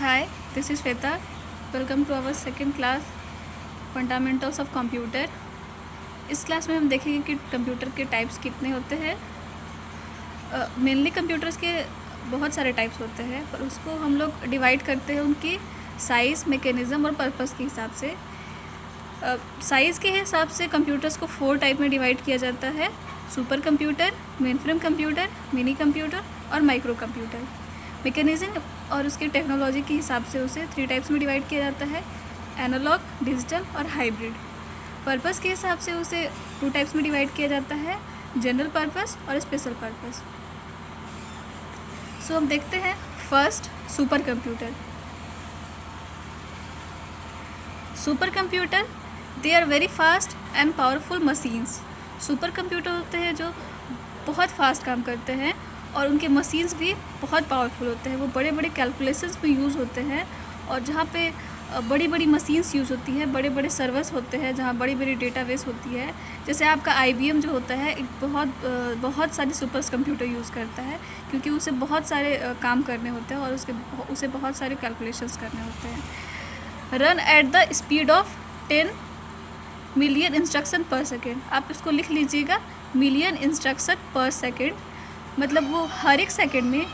Hi, this is Shweta. Welcome to our second class fundamentals of computer. इस class में हम देखेंगे कि कंप्यूटर के टाइप्स कितने होते हैं। मेनली कंप्यूटर्स के बहुत सारे टाइप्स होते हैं, पर उसको हम लोग डिवाइड करते हैं उनकी साइज़, मैकेनिज़्म और पर्पस के हिसाब से। साइज़ के हिसाब से कंप्यूटर्स को 4 टाइप में डिवाइड किया जाता है: super computer, mainframe computer, mini computer और माइक्रो कंप्यूटर। मैकेनिज़्म और उसकी टेक्नोलॉजी के हिसाब से उसे 3 टाइप्स में डिवाइड किया जाता है: एनालॉग, डिजिटल और हाइब्रिड। पर्पस के हिसाब से उसे 2 टाइप्स में डिवाइड किया जाता है: जनरल पर्पस और स्पेशल पर्पस। सो हम देखते हैं first super computer. Super computer they are very fast and powerful machines. Super computer होते हैं जो बहुत फास्ट काम करते हैं और उनके मशीन्स भी बहुत पावरफुल होते हैं। वो बड़े बड़े कैलकुलेशंस में यूज़ होते हैं, और जहाँ पे बड़ी बड़ी मशीन्स यूज़ होती है, बड़े बड़े सर्वर्स होते हैं, जहाँ बड़ी बड़ी डेटाबेस होती है। जैसे आपका IBM जो होता है, एक बहुत सारे सुपर कंप्यूटर यूज़ करता है, क्योंकि उसे बहुत सारे काम करने होते हैं और उसे बहुत सारे कैलकुलेशंस करने होते हैं। Run at the speed of 10 million instruction per second. आप इसको लिख लीजिएगा, मिलियन इंस्ट्रक्शन पर सेकेंड, मतलब वो हर एक सेकेंड में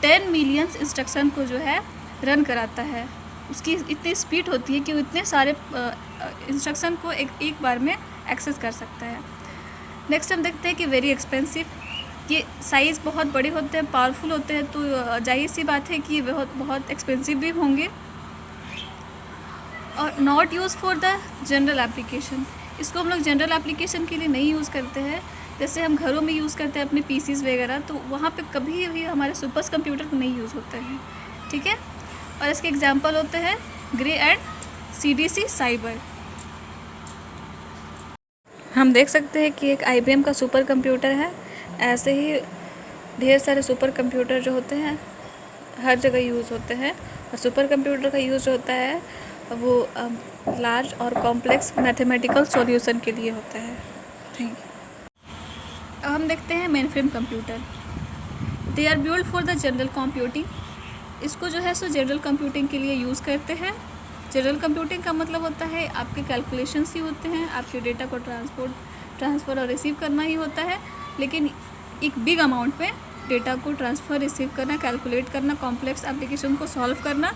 10 मिलियन इंस्ट्रक्शन को जो है रन कराता है। उसकी इतनी स्पीड होती है कि वो इतने सारे इंस्ट्रक्शन को एक बार में एक्सेस कर सकता है। नेक्स्ट हम देखते हैं कि वेरी एक्सपेंसिव। ये साइज़ बहुत बड़े होते हैं, पावरफुल होते हैं, तो जाहिर सी बात है कि ये बहुत एक्सपेंसिव भी होंगे। और not use for the general application. इसको हम लोग जनरल एप्लीकेशन के लिए नहीं यूज़ करते हैं। जैसे हम घरों में यूज़ करते हैं अपने PCs वगैरह, तो वहाँ पे कभी भी हमारे सुपर कंप्यूटर नहीं यूज़ होते हैं, ठीक है। और इसके एग्जांपल होते हैं ग्रे एंड CDC साइबर। हम देख सकते हैं कि एक IBM का सुपर कंप्यूटर है। ऐसे ही ढेर सारे सुपर कंप्यूटर जो होते हैं हर जगह यूज़ होते हैं, और सुपर कंप्यूटर का यूज़ जो होता है वो लार्ज और कॉम्प्लेक्स मैथमेटिकल सॉल्यूशन के लिए होता है। Thank you. अब हम देखते हैं mainframe computer. They are build for the general computing. इसको जो है सो जनरल कंप्यूटिंग के लिए यूज़ करते हैं। जनरल कंप्यूटिंग का मतलब होता है आपके कैलकुलेशंस ही होते हैं, आपके डेटा को ट्रांसफ़र और रिसीव करना ही होता है, लेकिन एक बिग अमाउंट में डेटा को ट्रांसफ़र, रिसीव करना, कैलकुलेट करना, कॉम्प्लेक्स एप्लीकेशन को सॉल्व करना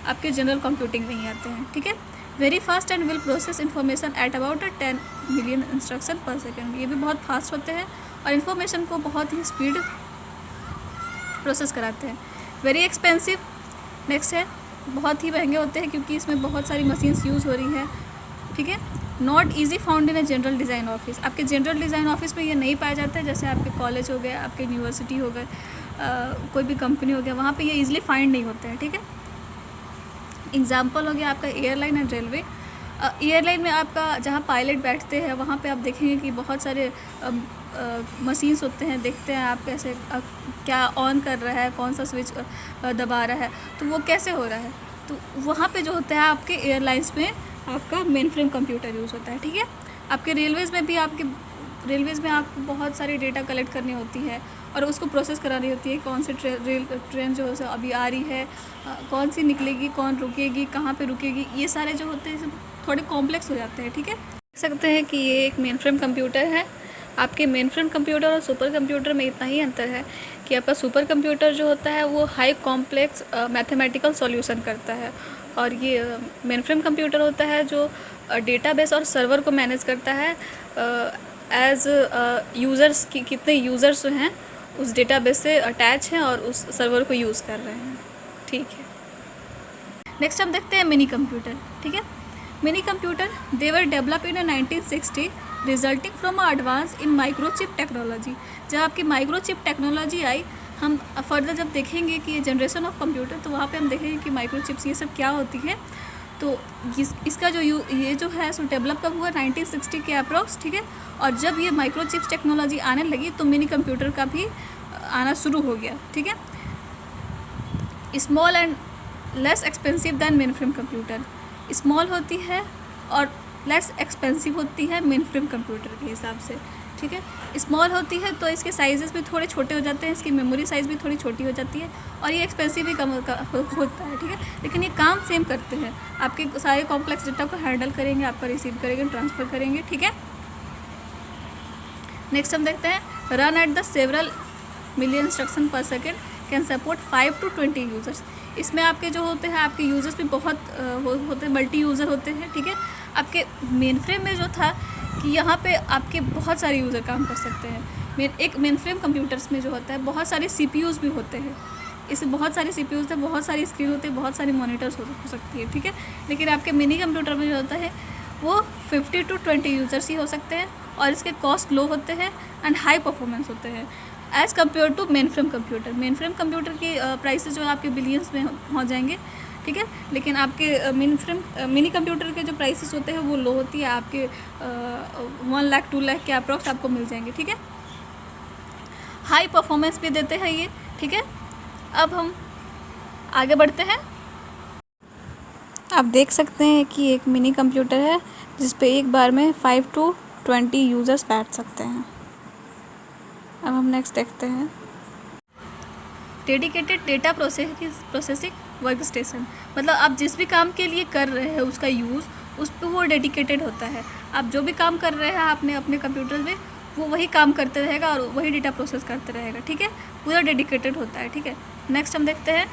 आपके जनरल कंप्यूटिंग में ही आते हैं, ठीक है। Very fast and will process information at about 10 million instruction per second. ये भी बहुत फास्ट होते हैं और इन्फॉर्मेशन को बहुत ही स्पीड प्रोसेस कराते हैं। वेरी एक्सपेंसिव नेक्स्ट है, बहुत ही महंगे होते हैं क्योंकि इसमें बहुत सारी मशीन्स यूज़ हो रही हैं, ठीक है। Not easy found in a general design office. आपके जनरल डिज़ाइन ऑफिस में ये नहीं पाया जाता है। जैसे आपके कॉलेज हो गए, आपके यूनिवर्सिटी हो गए, कोई भी कंपनी हो गया, वहाँ पे ये ईजिली फाइंड नहीं होते हैं, ठीक है। एग्जाम्पल हो गया आपका एयरलाइन एंड रेलवे। एयरलाइन में आपका जहाँ पायलट बैठते हैं वहाँ पे आप देखेंगे कि बहुत सारे मशीन्स होते हैं। देखते हैं आप कैसे क्या ऑन कर रहा है, कौन सा स्विच दबा रहा है, तो वो कैसे हो रहा है। तो वहाँ पे जो होता है आपके एयरलाइंस में आपका मेनफ्रेम कंप्यूटर यूज़ होता है, ठीक है। आपके रेलवेज़ में भी आपको बहुत सारी डेटा कलेक्ट करनी होती है और उसको प्रोसेस करानी होती है। कौन सी ट्रेन जो है अभी आ रही है, कौन सी निकलेगी, कौन रुकेगी, कहाँ पे रुकेगी, ये सारे जो होते हैं थोड़े कॉम्प्लेक्स हो जाते हैं, ठीक है। देख सकते हैं कि ये एक मेनफ्रेम कंप्यूटर है। आपके मेनफ्रेम कंप्यूटर और सुपर कंप्यूटर में इतना ही अंतर है कि आपका सुपर कंप्यूटर जो होता है वो हाई कॉम्प्लेक्स मैथमेटिकल सॉल्यूशन करता है, और ये मेनफ्रेम कंप्यूटर होता है जो डेटाबेस और सर्वर को मैनेज करता है एज यूज़र्स की कितने यूज़र्स हैं उस डेटाबेस से अटैच हैं और उस सर्वर को यूज़ कर रहे हैं, ठीक है। नेक्स्ट हम देखते हैं मिनी कंप्यूटर, ठीक है। Mini computer they were develop in 1960 resulting from advance in microchip technology. जब आपकी माइक्रोचिप टेक्नोलॉजी आई, हम फर्दर जब देखेंगे कि ये जनरेशन ऑफ कंप्यूटर, तो वहाँ पे हम देखेंगे कि माइक्रोचिप्स ये सब क्या होती है। तो इसका जो ये जो है सो डेवलप कब हुआ, 1960 के अप्रॉक्स, ठीक है। और जब ये माइक्रोचिप्स टेक्नोलॉजी आने लगी तो मिनी कंप्यूटर का भी आना शुरू हो गया, ठीक है। Small and less expensive than mainframe computer. Small होती है और लेस एक्सपेंसिव होती है मेनफ्रेम कंप्यूटर के हिसाब से। ठीक है। स्मॉल होती है तो इसके साइजेस भी थोड़े छोटे हो जाते हैं, इसकी मेमोरी साइज़ भी थोड़ी छोटी हो जाती है और ये एक्सपेंसिव भी कम होता है, ठीक है। लेकिन ये काम सेम करते हैं, आपके सारे कॉम्प्लेक्स डेटा को हैंडल करेंगे, आपका रिसीव करेंगे, ट्रांसफ़र करेंगे, ठीक है। नेक्स्ट हम देखते हैं run at the several million instruction per second can support 5 to 20 users. इसमें आपके जो होते हैं आपके यूज़र्स भी बहुत होते हैं, मल्टी यूज़र होते हैं, ठीक है। आपके मेन फ्रेम में जो था कि यहाँ पे आपके बहुत सारे यूज़र काम कर सकते हैं। एक मेन फ्रेम कंप्यूटर्स में जो होता है बहुत सारे CPUs भी होते हैं, इसमें बहुत सारे CPUs हैं, बहुत सारी स्क्रीन होती है, बहुत सारी मॉनिटर्स हो सकती है, ठीक है। लेकिन आपके मिनी कंप्यूटर में जो होता है वो 50 to 20 यूज़र्स ही हो सकते हैं और इसके कॉस्ट लो होते हैं एंड हाई परफॉर्मेंस होते हैं as compare to main frame computer. Main frame computer की प्राइसेस जो है आपके बिलियंस में हो जाएंगे, ठीक है। लेकिन आपके मिनी कंप्यूटर के जो प्राइसेस होते हैं वो लो होती है, आपके 1 लाख 2 लाख के अप्रॉक्स आपको मिल जाएंगे, ठीक है। हाई परफॉर्मेंस भी देते हैं ये, ठीक है। अब हम आगे बढ़ते हैं। आप देख सकते हैं कि एक मिनी कंप्यूटर है जिस पे एक बार में 5 to 20 यूज़र्स बैठ सकते हैं। अब हम नेक्स्ट देखते हैं dedicated data processing work station. मतलब आप जिस भी काम के लिए कर रहे हैं उसका यूज़ उस पर वो डेडिकेटेड होता है। आप जो भी काम कर रहे हैं आपने अपने कंप्यूटर में वो वही काम करते रहेगा और वही डेटा प्रोसेस करते रहेगा, ठीक है। पूरा डेडिकेटेड होता है, ठीक है। नेक्स्ट हम देखते हैं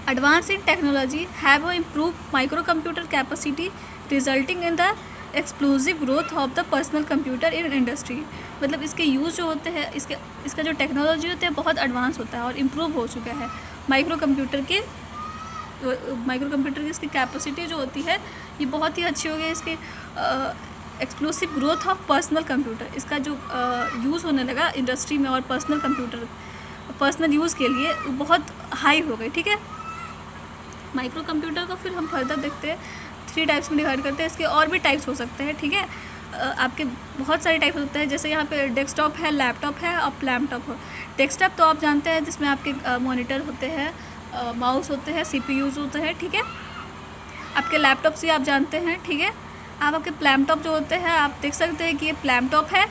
advance in technology have improve micro computer capacity resulting in the explosive growth of the personal computer in industry. मतलब इसके यूज़ जो होते हैं इसका जो टेक्नोलॉजी होता है बहुत एडवांस होता है और इम्प्रूव हो चुका है। माइक्रो कंप्यूटर की इसकी कैपेसिटी जो होती है ये बहुत ही अच्छी हो गई। इसके explosive growth of personal computer, इसका जो यूज़ होने लगा इंडस्ट्री में और पर्सनल यूज़ के लिए बहुत हाई हो गई, ठीक है। माइक्रो कंप्यूटर को फिर हम फर्दर देखते हैं 3 टाइप्स में डिवाइड करते हैं। इसके और भी टाइप्स हो सकते हैं, ठीक है। आपके बहुत सारे टाइप्स होते हैं, जैसे यहाँ पे डेस्कटॉप है, लैपटॉप है और लैपटॉप हो। डेस्कटॉप तो आप जानते हैं जिसमें आपके मॉनिटर होते हैं, माउस होते हैं, CPUs होते हैं, ठीक है। आपके लैपटॉप से आप जानते हैं, ठीक है। आपके लैपटॉप जो होते हैं आप देख सकते हैं कि ये लैपटॉप है,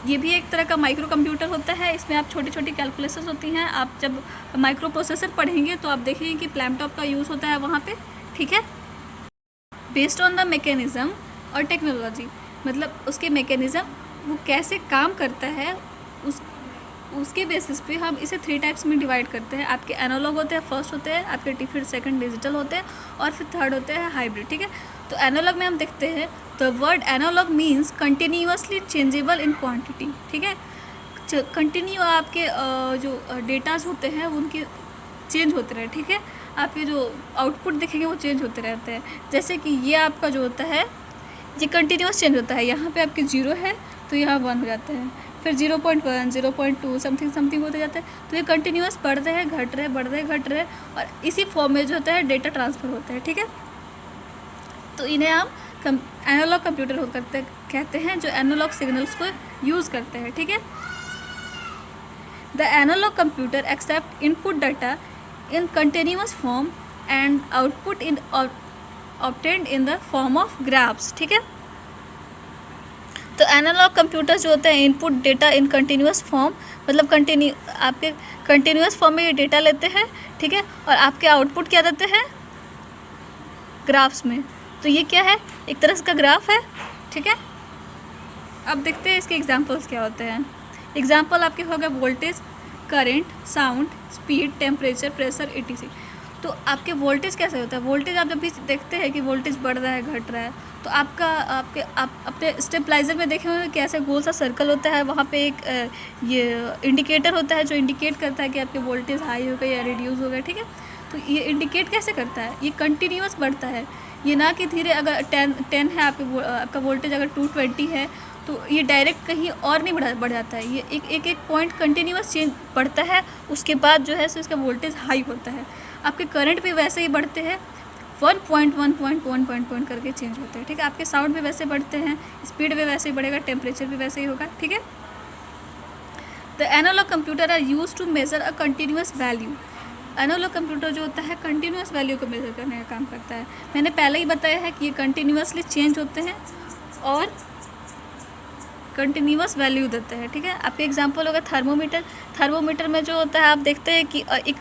ये भी एक तरह का माइक्रो कंप्यूटर होता है। इसमें आप छोटी छोटी कैलकुलेशंस होती हैं। आप जब माइक्रो प्रोसेसर पढ़ेंगे तो आप देखेंगे कि लैपटॉप का यूज़ होता है वहाँ पे, ठीक है। बेस्ड ऑन द मैकेनिज़्म और टेक्नोलॉजी, मतलब उसके मैकेनिज़्म वो कैसे काम करता है उसके बेसिस पे हम इसे 3 टाइप्स में डिवाइड करते हैं। आपके एनालॉग होते हैं, फर्स्ट होते हैं आपके, फिर सेकंड डिजिटल होते हैं और फिर थर्ड होते हैं हाइब्रिड, ठीक है। तो एनालॉग में हम देखते हैं the word analog means continuously changeable in quantity, ठीक है। कंटिन्यू आपके जो डेटाज होते हैं उनके चेंज होते रहे, ठीक है। आपके जो आउटपुट दिखेंगे वो चेंज होते रहते हैं। जैसे कि ये आपका जो होता है ये कंटिन्यूअस चेंज होता है। यहाँ पे आपके 0 है तो यहाँ 1 हो जाता है, फिर 0.1 0.2 समथिंग होते जाता है। तो ये कंटिन्यूअस बढ़ रहे हैं, घट रहे, बढ़ रहे, घट रहे और इसी फॉर्म में जो होता है डेटा ट्रांसफ़र होता है, ठीक है। तो इन्हें हम एनालॉग कंप्यूटर कहते हैं जो एनालॉग सिग्नल्स को यूज़ करते हैं, ठीक है। The analog computer accept input data in continuous form and output in obtained in the form of graphs, ठीक है। तो एनालॉग कंप्यूटर जो होते हैं input data in continuous form, मतलब आपके कंटिन्यूस फॉर्म में ये डेटा लेते हैं, ठीक है। और आपके आउटपुट क्या देते हैं ग्राफ्स में। तो ये क्या है, एक तरह का ग्राफ है, ठीक है। अब देखते हैं इसके एग्जांपल्स क्या होते हैं। एग्जांपल आपके होगा voltage, current, sound, speed, temperature, pressure, etc। तो आपके वोल्टेज कैसे होता है। वोल्टेज आप जब भी देखते हैं कि वोल्टेज बढ़ रहा है, घट रहा है, तो आप अपने स्टेबलाइजर में देखे होंगे कि ऐसे गोल सा सर्कल होता है, वहाँ पे एक ये इंडिकेटर होता है जो इंडिकेट करता है कि आपके वोल्टेज हाई हो गया या रिड्यूस हो गया, ठीक है। तो ये इंडिकेट कैसे करता है, ये कंटिन्यूअस बढ़ता है, ये ना कि धीरे। अगर 10 है आपका वोल्टेज अगर 220 है तो ये डायरेक्ट कहीं और नहीं बढ़ जाता है। ये एक पॉइंट कंटिन्यूअस चेंज बढ़ता है, उसके बाद जो है सो इसका वोल्टेज हाई होता है। आपके करंट भी वैसे ही बढ़ते हैं, 1 करके चेंज होते हैं, ठीक है। आपके साउंड भी वैसे बढ़ते हैं, स्पीड भी वैसे ही बढ़ेगा, टेम्परेचर भी वैसे ही होगा, ठीक है। The analog computer are use to measure a continuous value. Analog computer जो होता है कंटिन्यूअस वैल्यू को मेजर करने का काम करता है। मैंने पहले ही बताया है कि ये कंटिन्यूअसली चेंज होते हैं और कंटिन्यूअस वैल्यू देते हैं, ठीक है। आपके एग्जांपल होगा थर्मोमीटर। थर्मोमीटर में जो होता है आप देखते हैं कि एक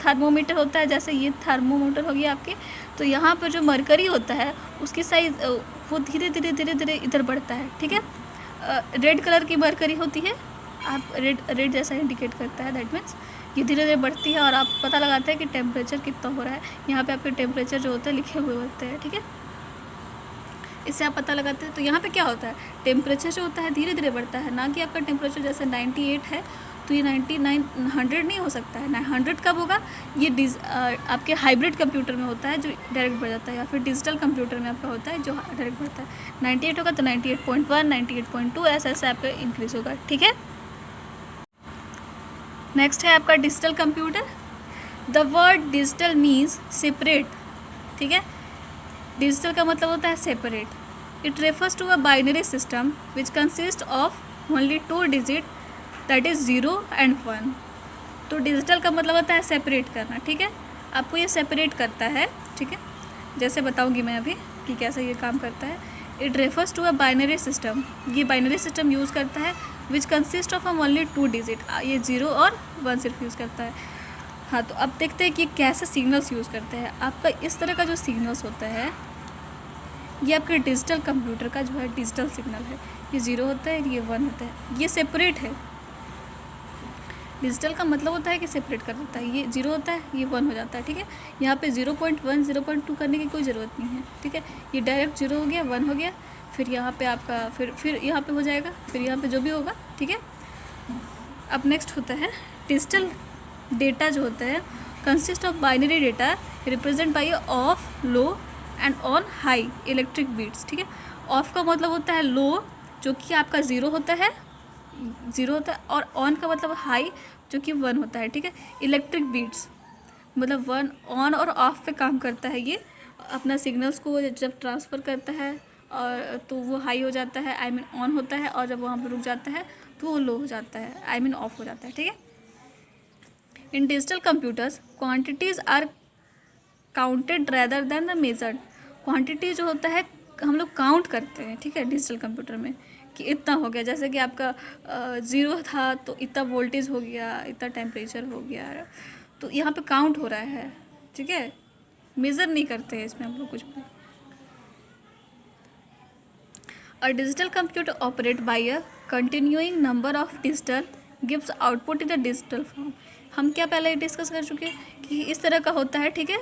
थर्मोमीटर होता है, जैसे ये थर्मोमीटर हो गया आपके, तो यहाँ पर जो मरकरी होता है उसकी साइज वो धीरे धीरे धीरे धीरे इधर बढ़ता है, ठीक है। रेड कलर की मरकरी होती है, आप रेड जैसा इंडिकेट करता है, दैट मीन्स ये धीरे धीरे बढ़ती है और आप पता लगाते हैं कि टेम्परेचर कितना हो रहा है। यहाँ पे आपके टेम्परेचर जो होता है लिखे हुए होते हैं, ठीक है, इससे आप पता लगाते हैं। तो यहाँ पे क्या होता है, टेम्परेचर जो होता है धीरे धीरे बढ़ता है, ना कि आपका टेम्परेचर जैसे 98 है तो ये 99 100 नहीं हो सकता है। 100 कब होगा, ये आपके हाइब्रिड कंप्यूटर में होता है जो डायरेक्ट बढ़ जाता है, या फिर डिजिटल कंप्यूटर में आपका होता है जो डायरेक्ट बढ़ता है। 98 होगा तो 98.1 98.2 ऐसे ऐसे आपका इंक्रीज़ होगा, ठीक है। नेक्स्ट है आपका digital computer. The word digital means separate, ठीक है। डिजिटल का मतलब होता है separate. It refers to a binary system which consist of only 2 digit, that is 0 and 1। तो डिजिटल का मतलब होता है सेपरेट करना, ठीक है। आपको ये सेपरेट करता है, ठीक है, जैसे बताऊंगी मैं अभी कि कैसे ये काम करता है। It refers to a binary system, ये बाइनरी सिस्टम यूज़ करता है which consist of only 2 digit, ये 0 और 1 सिर्फ यूज़ करता है। हाँ, तो अब देखते हैं कि कैसे सिग्नल्स यूज़ करते हैं। आपका इस तरह का जो सिग्नल्स होता है ये आपके डिजिटल कंप्यूटर का जो है डिजिटल सिग्नल है। ये 0 होता है, ये 1 होता है, ये सेपरेट है। डिजिटल का मतलब होता है कि सेपरेट कर देता है, ये 0 होता है, ये 1 हो जाता है, ठीक है। यहाँ पे 0.1 0.2 करने की कोई ज़रूरत नहीं है, ठीक है। ये डायरेक्ट 0 हो गया, 1 हो गया, फिर यहाँ पे आपका फिर यहाँ पे हो जाएगा, फिर यहाँ पे जो भी होगा, ठीक है। अब नेक्स्ट होता है डिजिटल डेटा जो होता है consist of binary data represent by off, low and on, high electric bits, ठीक है। ऑफ का मतलब होता है लो, जो कि आपका 0 होता है, और ऑन का मतलब हाई, जो कि 1 होता है, ठीक है। इलेक्ट्रिक बीट्स मतलब 1 ऑन और ऑफ पे काम करता है। ये अपना सिग्नल्स को जब ट्रांसफ़र करता है और तो वो हाई हो जाता है, आई मीन ऑन होता है, और जब वहाँ पर रुक जाता है तो वो लो हो जाता है, आई मीन ऑफ हो जाता है, ठीक है। In digital computers quantities are counted rather than the measured. Quantity जो होता है हम लोग काउंट करते हैं, ठीक है, डिजिटल कंप्यूटर में कि इतना हो गया, जैसे कि आपका 0 था तो इतना वोल्टेज हो गया, इतना टेम्परेचर हो गया, तो यहाँ पे काउंट हो रहा है, ठीक है, मेज़र नहीं करते हैं इसमें हम लोग कुछ भी। A digital computer operate by a continuing number of digital gives output in the digital form. हम क्या पहले डिस्कस कर चुके हैं कि इस तरह का होता है, ठीक है।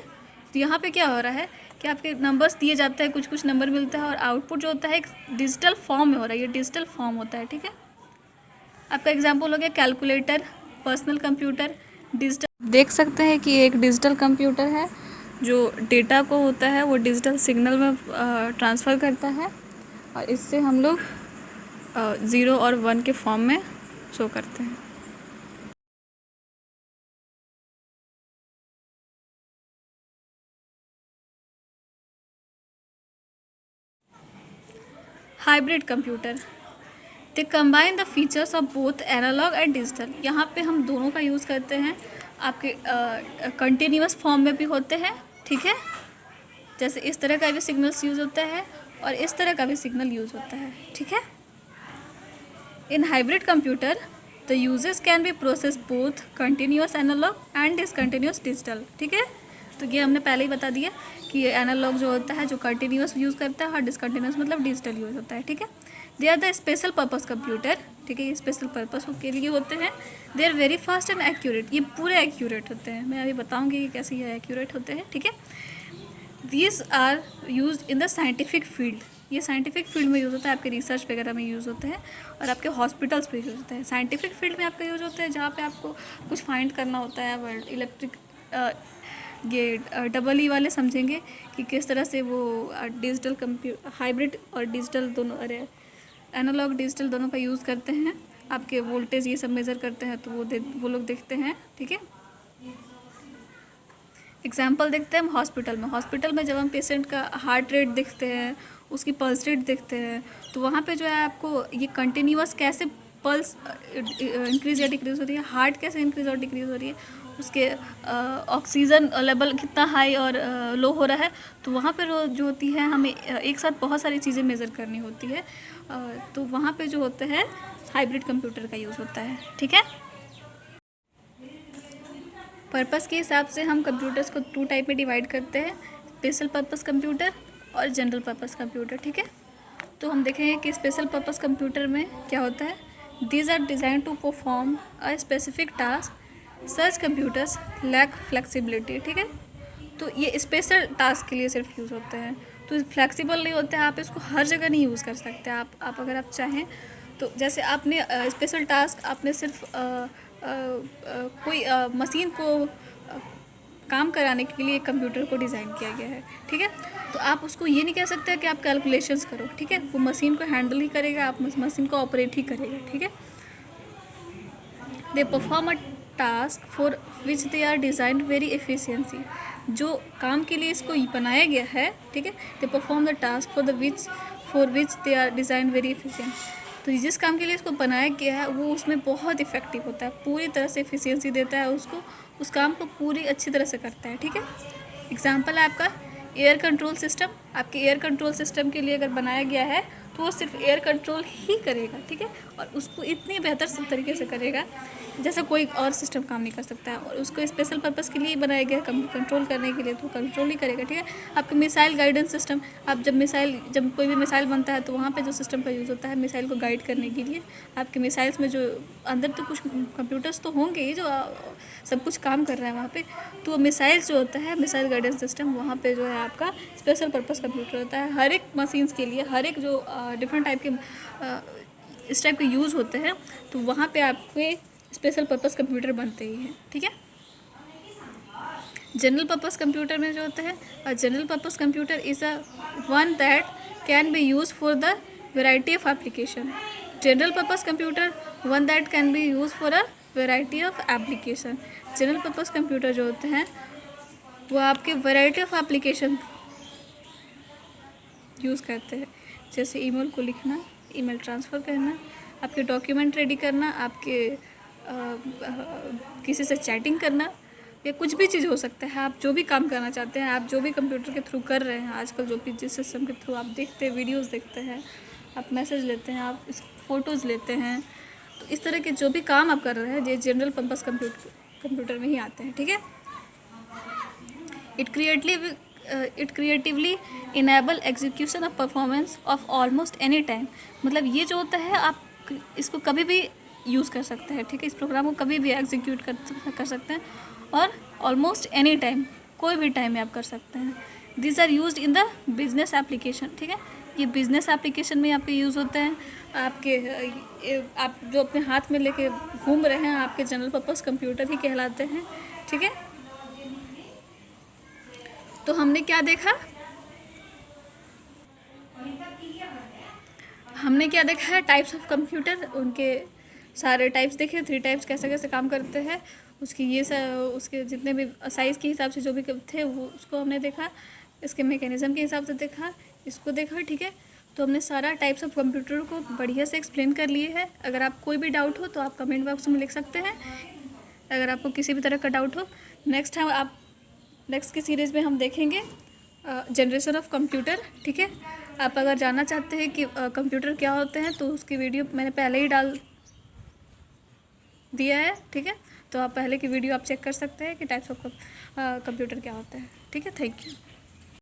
तो यहाँ पे क्या हो रहा है कि आपके नंबर्स दिए जाते हैं, कुछ कुछ नंबर मिलता है और आउटपुट जो होता है एक डिजिटल फॉर्म में हो रहा है, ये डिजिटल फॉर्म होता है, ठीक है। आपका एग्जांपल हो गया कैलकुलेटर, पर्सनल कंप्यूटर, डिजिटल। देख सकते हैं कि एक डिजिटल कंप्यूटर है जो डेटा को होता है वो डिजिटल सिग्नल में ट्रांसफ़र करता है, और इससे हम लोग 0 और 1 के फॉर्म में शो करते हैं। Hybrid computer, they combine the features of both analog and digital. यहाँ पे हम दोनों का यूज़ करते हैं। आपके कंटिन्यूअस फॉर्म में भी होते हैं, ठीक है, जैसे इस तरह का भी सिग्नल्स यूज़ होता है और इस तरह का भी सिग्नल यूज़ होता है, ठीक है। In hybrid computer the uses can be process both continuous analog and discontinuous digital, ठीक है। तो ये हमने पहले ही बता दिया कि एनालॉग जो होता है जो कंटिन्यूअस यूज़ करता है और डिसकंटिन्यूअस मतलब डिजिटल यूज़ होता है, ठीक है। They are the special purpose computer, ठीक है, ये स्पेशल पर्पस के लिए होते हैं। They are very fast and accurate, ये पूरे एक्यूरेट होते हैं। मैं अभी बताऊँगी कि कैसे ये एक्यूरेट होते हैं, ठीक है। These are use in the scientific field, ये साइंटिफिक फील्ड में यूज़ होता है, आपके रिसर्च वगैरह में यूज़ होते हैं और आपके हॉस्पिटल्स पे यूज़ होते हैं। साइंटिफिक फील्ड में आपका यूज़ होता है जहाँ पे आपको कुछ फाइंड करना होता है, वर्ल्ड इलेक्ट्रिक ये डबल ई वाले समझेंगे कि किस तरह से वो डिजिटल हाइब्रिड और डिजिटल दोनों, अरे एनालॉग डिजिटल दोनों का यूज़ करते हैं। आपके वोल्टेज ये सब मेज़र करते हैं तो वो लोग देखते हैं, ठीक है। एग्जाम्पल देखते हैं हम हॉस्पिटल में जब हम पेशेंट का हार्ट रेट देखते हैं, उसकी पल्स रेट देखते हैं, तो वहाँ पे जो है आपको ये कंटिन्यूअस कैसे पल्स इंक्रीज़ या डिक्रीज़ हो रही है, हार्ट कैसे इंक्रीज़ और डिक्रीज़ हो रही है, उसके ऑक्सीजन लेवल कितना हाई और लो हो रहा है, तो वहाँ पर जो होती है हमें एक साथ बहुत सारी चीज़ें मेज़र करनी होती है। तो वहाँ पे जो होता है हाइब्रिड कंप्यूटर का यूज़ होता है। ठीक है, पर्पस के हिसाब से हम कंप्यूटर्स को 2 टाइप में डिवाइड करते हैं, स्पेशल पर्पस कंप्यूटर और जनरल पर्पस कंप्यूटर। ठीक है, तो हम देखेंगे कि स्पेशल पर्पस कंप्यूटर में क्या होता है। These are design to perform a specific task, such computers lack flexibility. ठीक है, तो ये स्पेशल टास्क के लिए सिर्फ यूज़ होते हैं, तो फ्लेक्सिबल नहीं होते हैं, आप इसको हर जगह नहीं यूज़ कर सकते। आप अगर आप चाहें तो जैसे आपने स्पेशल टास्क आपने सिर्फ कोई मशीन को काम कराने के लिए कंप्यूटर को डिज़ाइन किया गया है। ठीक है, तो आप उसको ये नहीं कह सकते कि आप कैलकुलेशंस करो। ठीक है, वो मशीन को हैंडल ही करेगा, आप मशीन को ऑपरेट ही करेगा। ठीक है, they perform a task for which they are design very efficiency. जो काम के लिए इसको बनाया गया है, ठीक है, they perform the task for which they are design very efficient. तो जिस काम के लिए इसको बनाया गया है वो उसमें बहुत इफेक्टिव होता है, पूरी तरह से एफिशिएंसी देता है उसको, उस काम को पूरी अच्छी तरह से करता है। ठीक है, एग्जाम्पल है आपका एयर कंट्रोल सिस्टम। आपके एयर कंट्रोल सिस्टम के लिए अगर बनाया गया है तो वो सिर्फ एयर कंट्रोल ही करेगा। ठीक है, और उसको इतनी बेहतर तरीके से करेगा जैसा कोई और सिस्टम काम नहीं कर सकता है, और उसको स्पेशल पर्पस के लिए बनाया गया है कंट्रोल करने के लिए, तो कंट्रोल ही करेगा। ठीक है, आपका मिसाइल गाइडेंस सिस्टम, आप जब कोई भी मिसाइल बनता है तो वहाँ पे जो सिस्टम का यूज़ होता है मिसाइल को गाइड करने के लिए, आपके मिसाइल्स में जो अंदर तो कुछ कंप्यूटर्स तो होंगे ही जो सब कुछ काम कर रहा है वहाँ पे, तो मिसाइल्स जो होता है मिसाइल गाइडेंस सिस्टम, वहाँ पे जो है आपका स्पेशल पर्पस कंप्यूटर होता है। हर एक मशीन्स के लिए, हर एक जो डिफरेंट टाइप के इस टाइप के यूज़ होते हैं, तो वहाँ पे आपके स्पेशल पर्पस कंप्यूटर बनते ही हैं। ठीक है, जनरल पर्पस कंप्यूटर में जो होता है, general purpose computer is a one that can be use for the variety of application. General purpose computer one that can be use for a variety of application. General purpose computer जो होते हैं वो आपके variety of application use करते हैं, जैसे email को लिखना, ईमेल ट्रांसफ़र करना, आपके डॉक्यूमेंट रेडी करना, आपके किसी से चैटिंग करना, या कुछ भी चीज़ हो सकता है। आप जो भी काम करना चाहते हैं, आप जो भी कंप्यूटर के थ्रू कर रहे हैं, आजकल जो भी जिस सिस्टम के थ्रू आप देखते हैं, वीडियोस देखते हैं, आप मैसेज लेते हैं, आप फ़ोटोज़ लेते हैं, तो इस तरह के जो भी काम आप कर रहे हैं ये जनरल पर्पस कंप्यूटर में ही आते हैं। ठीक है, it creatively enable execution of performance of almost any time. मतलब ये जो होता है आप इसको कभी भी यूज़ कर सकते हैं। ठीक है, इस प्रोग्राम को कभी भी एग्जीक्यूट कर सकते हैं, और ऑलमोस्ट एनी टाइम, कोई भी टाइम में आप कर सकते हैं। This are used in the business application. ठीक है, ये बिजनेस एप्लीकेशन में आपके यूज़ होते हैं। आप जो अपने हाथ में लेके घूम रहे हैं, आपके जनरल पर्पस कंप्यूटर ही कहलाते हैं। ठीक है, तो हमने क्या देखा, है टाइप्स ऑफ कंप्यूटर, उनके सारे टाइप्स देखे, 3 टाइप्स कैसे कैसे काम करते हैं, उसकी उसके जितने भी साइज़ के हिसाब से जो भी थे वो उसको हमने देखा, इसके मैकेनिज़्म के हिसाब से देखा, इसको देखा। ठीक है, तो हमने सारा टाइप्स ऑफ कंप्यूटर को बढ़िया से एक्सप्लेन कर लिए है। अगर आप कोई भी डाउट हो तो आप कमेंट बॉक्स में लिख सकते हैं, अगर आपको किसी भी तरह का डाउट हो। नेक्स्ट की सीरीज़ में हम देखेंगे जनरेशन ऑफ कंप्यूटर। ठीक है, आप अगर जानना चाहते हैं कि कंप्यूटर क्या होते हैं तो उसकी वीडियो मैंने पहले ही डाल दिया है। ठीक है, तो आप पहले की वीडियो आप चेक कर सकते हैं कि टाइप्स ऑफ कंप्यूटर क्या होता है। ठीक है, थैंक यू।